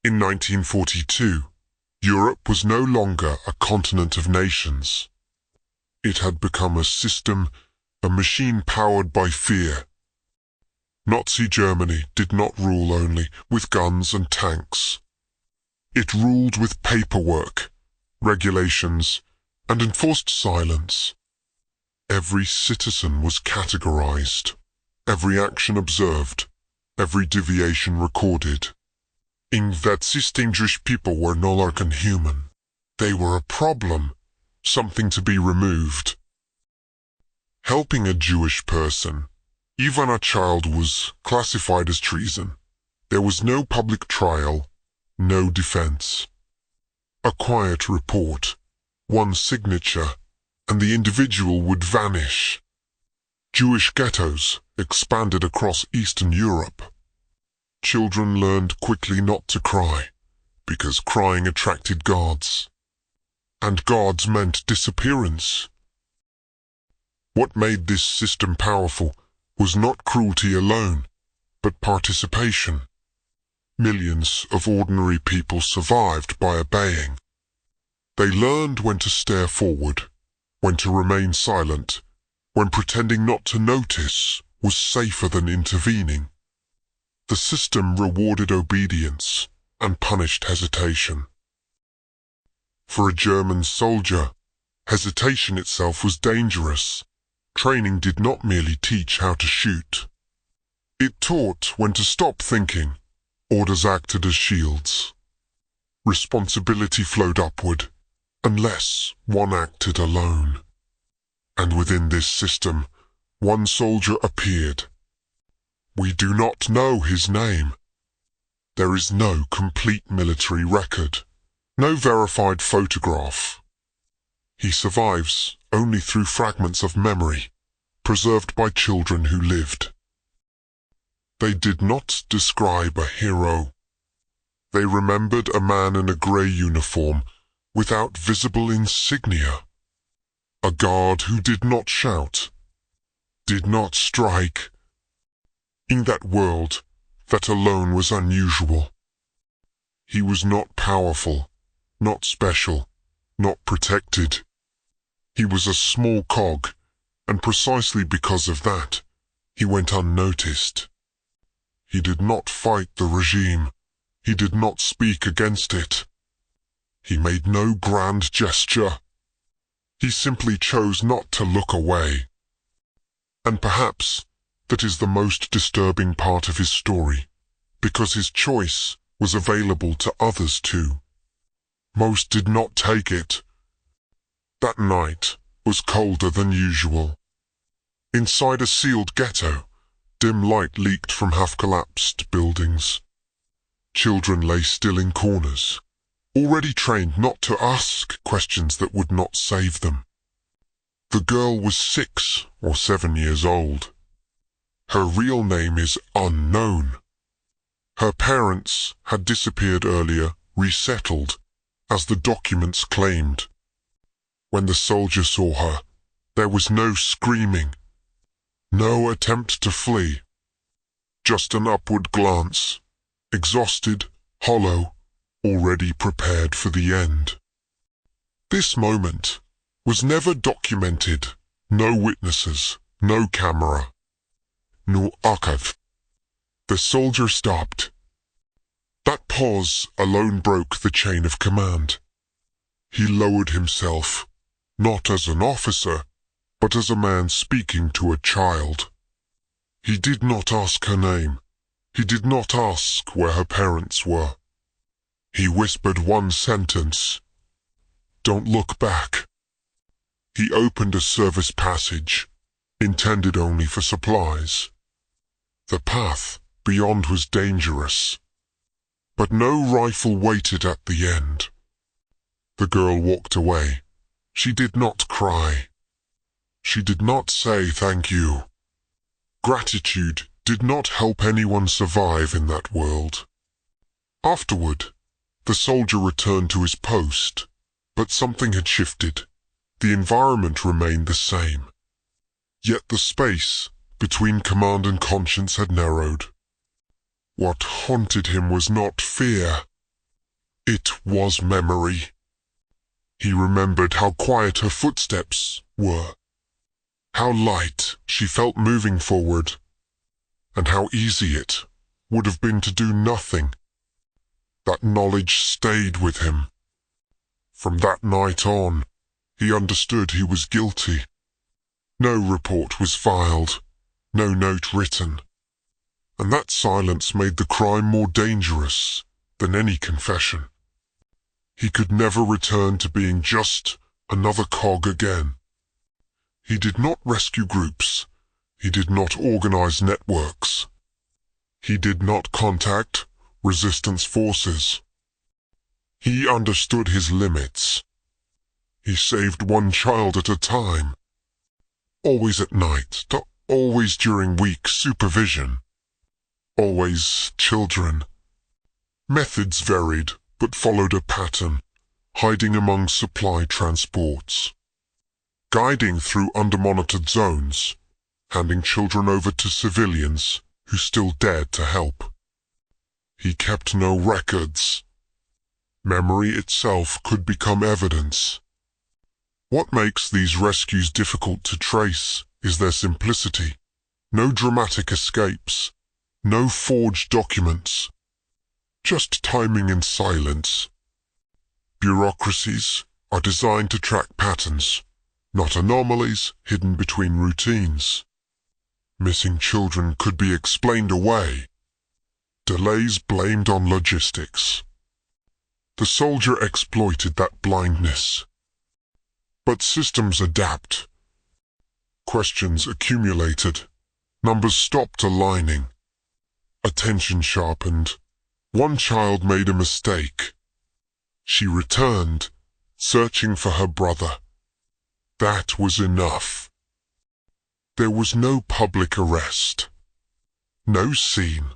In 1942, Europe was no longer a continent of nations. It had become a system, a machine powered by fear. Nazi Germany did not rule only with guns and tanks. It ruled with paperwork, regulations, and enforced silence. Every citizen was categorized, every action observed, every deviation recorded. In that system, Jewish people were no longer human. They were a problem, something to be removed. Helping a Jewish person, even a child, was classified as treason. There was no public trial, no defense. A quiet report, one signature, and the individual would vanish. Jewish ghettos expanded across Eastern Europe. Children learned quickly not to cry, because crying attracted guards. And guards meant disappearance. What made this system powerful was not cruelty alone, but participation. Millions of ordinary people survived by obeying. They learned when to stare forward, when to remain silent, when pretending not to notice was safer than intervening. The system rewarded obedience and punished hesitation. For a German soldier, hesitation itself was dangerous. Training did not merely teach how to shoot. It taught when to stop thinking. Orders acted as shields. Responsibility flowed upward, unless one acted alone. And within this system, one soldier appeared. We do not know his name. There is no complete military record, no verified photograph. He survives only through fragments of memory, preserved by children who lived. They did not describe a hero. They remembered a man in a grey uniform without visible insignia. A guard who did not shout, did not strike. In that world, that alone was unusual. He was not powerful, not special, not protected. He was a small cog, and precisely because of that, he went unnoticed. He did not fight the regime. He did not speak against it. He made no grand gesture. He simply chose not to look away. And perhaps that is the most disturbing part of his story, because his choice was available to others too. Most did not take it. That night was colder than usual. Inside a sealed ghetto, dim light leaked from half-collapsed buildings. Children lay still in corners, already trained not to ask questions that would not save them. The girl was 6 or 7 years old. Her real name is unknown. Her parents had disappeared earlier, resettled, as the documents claimed. When the soldier saw her, there was no screaming, no attempt to flee. Just an upward glance, exhausted, hollow, already prepared for the end. This moment was never documented, no witnesses, no camera. No archive. The soldier stopped. That pause alone broke the chain of command. He lowered himself, not as an officer, but as a man speaking to a child. He did not ask her name. He did not ask where her parents were. He whispered one sentence. Don't look back. He opened a service passage, intended only for supplies. The path beyond was dangerous, but no rifle waited at the end. The girl walked away. She did not cry. She did not say thank you. Gratitude did not help anyone survive in that world. Afterward, the soldier returned to his post, but something had shifted. The environment remained the same. Yet the space between command and conscience had narrowed. What haunted him was not fear, It was memory. He remembered how quiet her footsteps were, how light she felt moving forward, and how easy it would have been to do nothing. That knowledge stayed with him. From that night on, he understood he was guilty. No report was filed, no note written, and that silence made the crime more dangerous than any confession. He could never return to being just another cog again. He did not rescue groups. He did not organize networks. He did not contact resistance forces. He understood his limits. He saved one child at a time. Always at night, always during weak supervision. Always children. Methods varied, but followed a pattern, hiding among supply transports, guiding through under-monitored zones, handing children over to civilians who still dared to help. He kept no records. Memory itself could become evidence. What makes these rescues difficult to trace is their simplicity. No dramatic escapes, no forged documents, just timing and silence. Bureaucracies are designed to track patterns, not anomalies hidden between routines. Missing children could be explained away, delays blamed on logistics. The soldier exploited that blindness. But systems adapt. Questions accumulated. Numbers stopped aligning. Attention sharpened. One child made a mistake. She returned, searching for her brother. That was enough. There was no public arrest. No scene.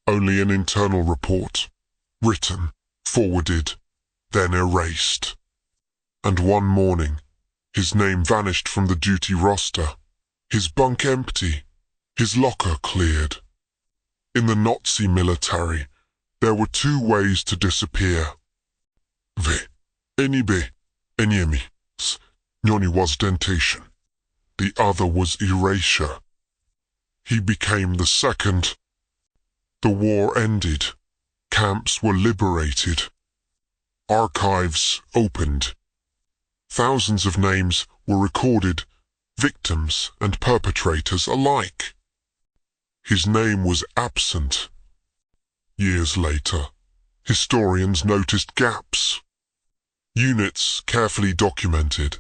Only an internal report. Written, forwarded, then erased. And one morning, his name vanished from the duty roster, his bunk empty, his locker cleared. In the Nazi military, there were two ways to disappear. Enemy, was dentation. The other was erasure. He became the second. The war ended. Camps were liberated. Archives opened. Thousands of names were recorded, victims and perpetrators alike. His name was absent. Years later, historians noticed gaps. Units carefully documented,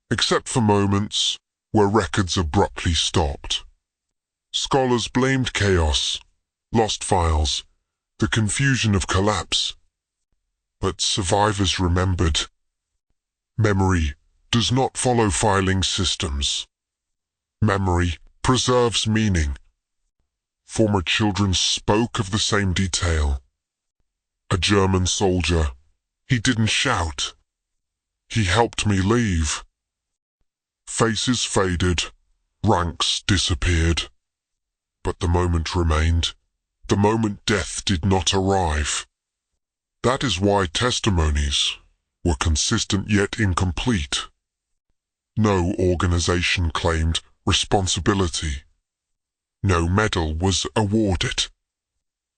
except for moments where records abruptly stopped. Scholars blamed chaos, lost files, the confusion of collapse. But survivors remembered. Memory does not follow filing systems. Memory preserves meaning. Former children spoke of the same detail. A German soldier. He didn't shout. He helped me leave. Faces faded. Ranks disappeared. But the moment remained. The moment death did not arrive. That is why testimonies were consistent yet incomplete. No organization claimed responsibility. No medal was awarded.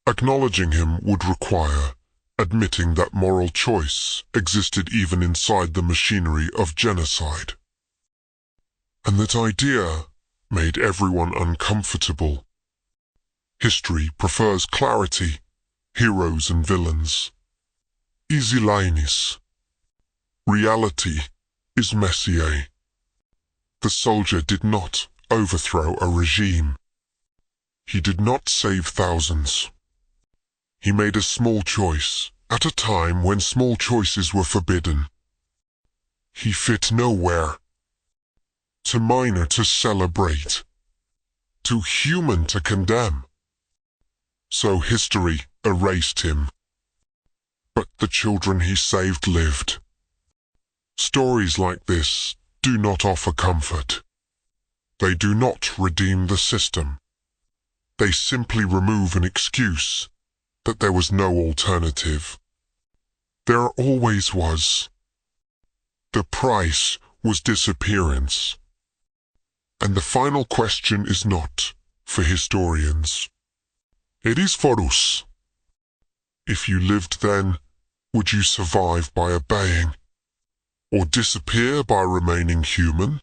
Acknowledging him would require admitting that moral choice existed even inside the machinery of genocide. And that idea made everyone uncomfortable. History prefers clarity, heroes and villains. Easy lines. Reality is Messier. The soldier did not overthrow a regime. He did not save thousands. He made a small choice at a time when small choices were forbidden. He fit nowhere. Too minor to celebrate. Too human to condemn. So history erased him. But the children he saved lived. Stories like this do not offer comfort. They do not redeem the system. They simply remove an excuse that there was no alternative. There always was. The price was disappearance. And the final question is not for historians. It is for us. If you lived then, would you survive by obeying? Or disappear by remaining human?